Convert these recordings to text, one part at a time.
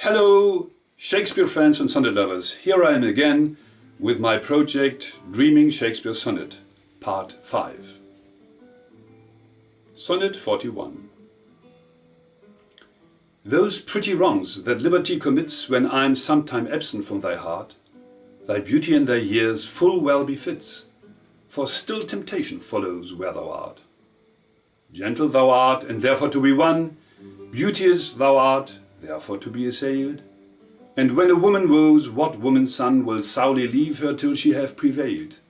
Hello, Shakespeare fans and sonnet lovers. Here I am again with my project Dreaming Shakespeare Sonnet, Part 5. Sonnet 41. Those pretty wrongs that liberty commits when I'm sometime absent from thy heart, thy beauty and thy years full well befits, for still temptation follows where thou art. Gentle thou art, and therefore to be won, beauteous thou art, therefore to be assailed. And when a woman woes, what woman's son will sourly leave her till she have prevailed?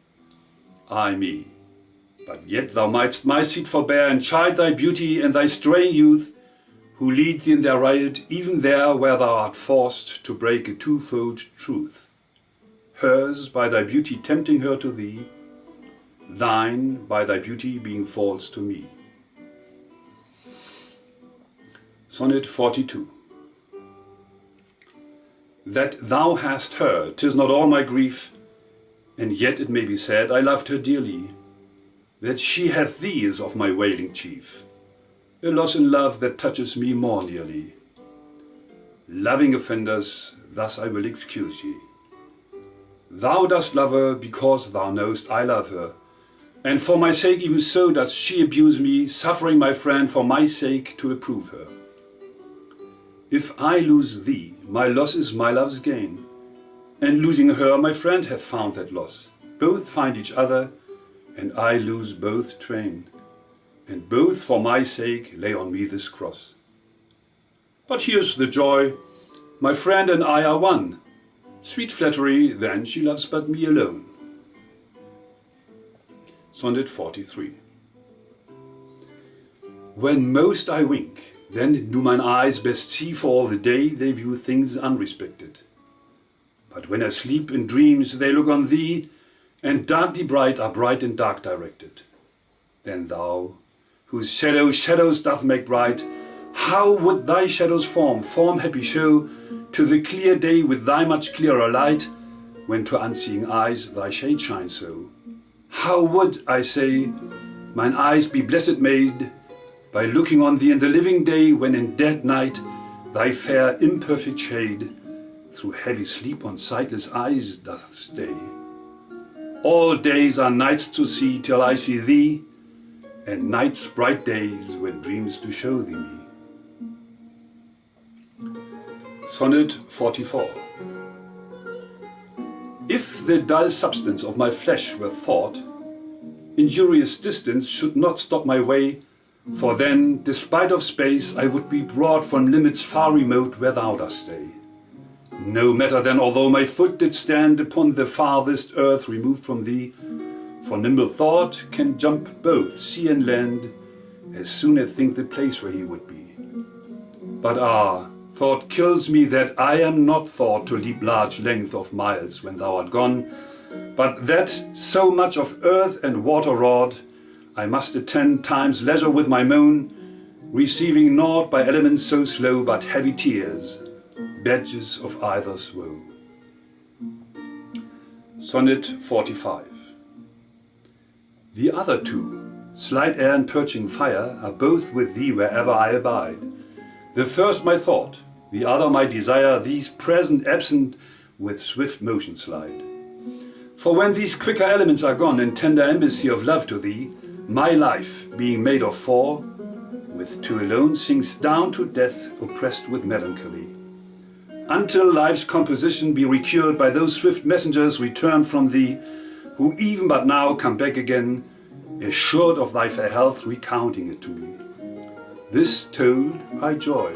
Ay me, but yet thou mightst my seat forbear, and chide thy beauty and thy straying youth, who lead thee in their riot, even there where thou art forced to break a twofold truth. Hers by thy beauty tempting her to thee, thine by thy beauty being false to me. Sonnet 42. That thou hast her, 'tis not all my grief, and yet it may be said I loved her dearly. That she hath thee is of my wailing chief, a loss in love that touches me more nearly. Loving offenders, thus I will excuse ye. Thou dost love her because thou knowest I love her, and for my sake even so does she abuse me, suffering my friend for my sake to approve her. If I lose thee, my loss is my love's gain, and losing her, my friend hath found that loss. Both find each other, and I lose both twain, and both for my sake lay on me this cross. But here's the joy, my friend and I are one. Sweet flattery, then she loves but me alone. Sonnet 43. When most I wink, then do mine eyes best see, for all the day they view things unrespected. But when I sleep in dreams they look on thee, and darkly bright are bright and dark directed. Then thou, whose shadow shadows doth make bright, how would thy shadows form happy show, to the clear day with thy much clearer light, when to unseeing eyes thy shade shines so? How would, I say, mine eyes be blessed made, by looking on thee in the living day, when in dead night thy fair imperfect shade through heavy sleep on sightless eyes doth stay. All days are nights to see till I see thee, and nights bright days when dreams do show thee me. Sonnet 44. If the dull substance of my flesh were thought, injurious distance should not stop my way, for then, despite of space, I would be brought from limits far remote where thou dost stay. No matter then, although my foot did stand upon the farthest earth removed from thee, for nimble thought can jump both sea and land, as soon as think the place where he would be. But thought kills me that I am not thought to leap large length of miles when thou art gone, but that so much of earth and water wrought, I must attend time's leisure with my moan, receiving naught by elements so slow, but heavy tears, badges of either's woe. Sonnet 45. The other two, slight air and perching fire, are both with thee wherever I abide. The first my thought, the other my desire, these present absent with swift motion slide. For when these quicker elements are gone in tender embassy of love to thee, my life, being made of four, with two alone sinks down to death, oppressed with melancholy. Until life's composition be recured by those swift messengers returned from thee, who even but now come back again, assured of thy fair health, recounting it to me. This told, I joy,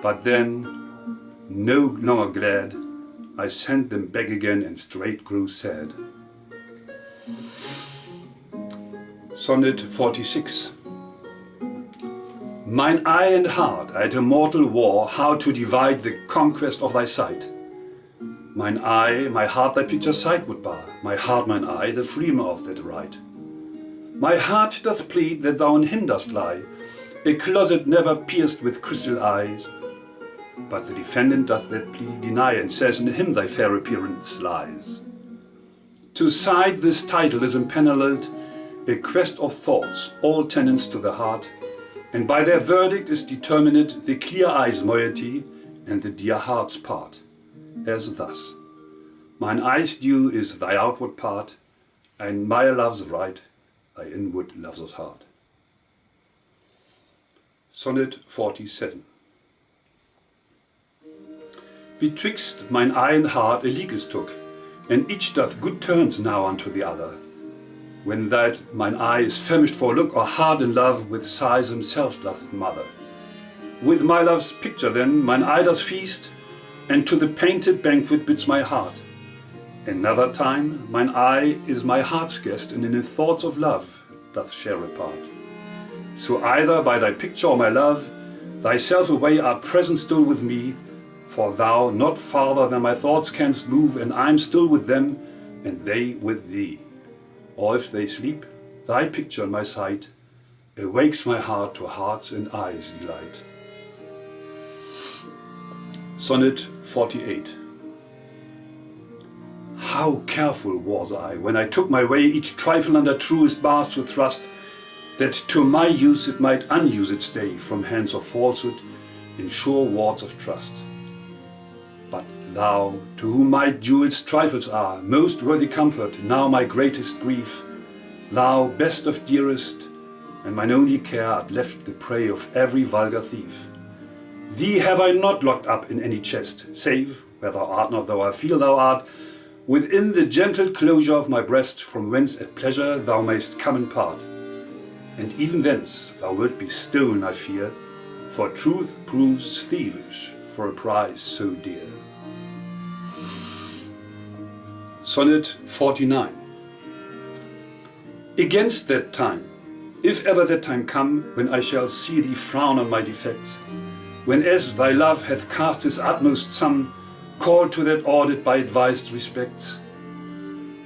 but then, no longer glad, I send them back again and straight grow sad. Sonnet 46. Mine eye and heart are at a mortal war, how to divide the conquest of thy sight. Mine eye, my heart thy picture sight would bar, my heart, mine eye, the freemer of that right. My heart doth plead that thou in him dost lie, a closet never pierced with crystal eyes. But the defendant doth that plea deny, and says in him thy fair appearance lies. To cite this title is impaneled, a quest of thoughts, all tenants to the heart, and by their verdict is determined the clear eyes moiety, and the dear heart's part, as thus. Mine eye's due is thy outward part, and my love's right, thy inward love's heart. Sonnet 47. Betwixt mine eye and heart a league is took, and each doth good turns now unto the other. When that mine eye is famished for look, or hard in love, with sighs himself doth mother. With my love's picture then mine eye does feast, and to the painted banquet bids my heart. Another time mine eye is my heart's guest, and in the thoughts of love doth share a part. So either by thy picture or my love, thyself away art present still with me, for thou not farther than my thoughts canst move, and I'm still with them, and they with thee. Or if they sleep, thy picture in my sight awakes my heart to heart's and eyes' delight. Sonnet 48. How careful was I, when I took my way, each trifle under truest bars to thrust, that to my use it might unused stay, from hands of falsehood in sure wards of trust. But thou, to whom my jewels trifles are, most worthy comfort, now my greatest grief, thou, best of dearest, and mine only care, art left the prey of every vulgar thief. Thee have I not locked up in any chest, save, where thou art not, though I feel thou art, within the gentle closure of my breast, from whence at pleasure thou mayst come and part. And even thence thou wilt be stolen, I fear, for truth proves thievish for a prize so dear. Sonnet 49. Against that time, if ever that time come, when I shall see thee frown on my defects, when as thy love hath cast his utmost sum, called to that audit by advised respects,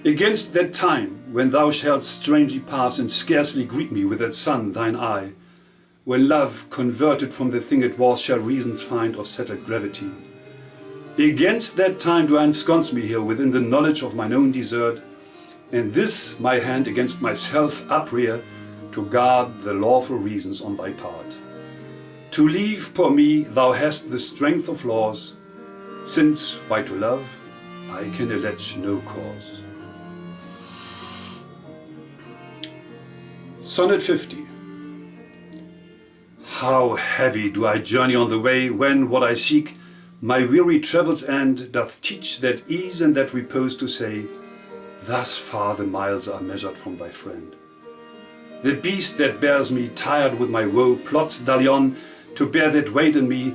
against that time, when thou shalt strangely pass, and scarcely greet me with that sun, thine eye, when love, converted from the thing it was, shall reasons find of settled gravity, against that time do I ensconce me here within the knowledge of mine own desert, and this my hand against myself uprear, to guard the lawful reasons on thy part. To leave, poor me, thou hast the strength of laws, since, why to love, I can allege no cause. Sonnet 50. How heavy do I journey on the way, when what I seek, my weary travel's end, doth teach that ease and that repose to say, thus far the miles are measured from thy friend. The beast that bears me, tired with my woe, plots dully on to bear that weight in me,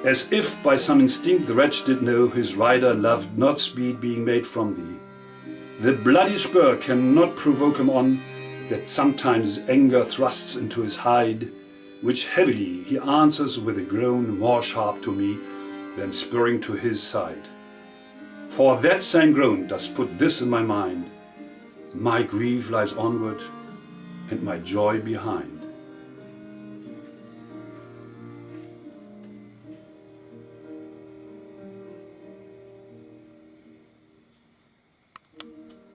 as if by some instinct the wretch did know his rider loved not speed being made from thee. The bloody spur cannot provoke him on, that sometimes anger thrusts into his hide, which heavily he answers with a groan more sharp to me than spurring to his side. For that same groan does put this in my mind, my grief lies onward and my joy behind.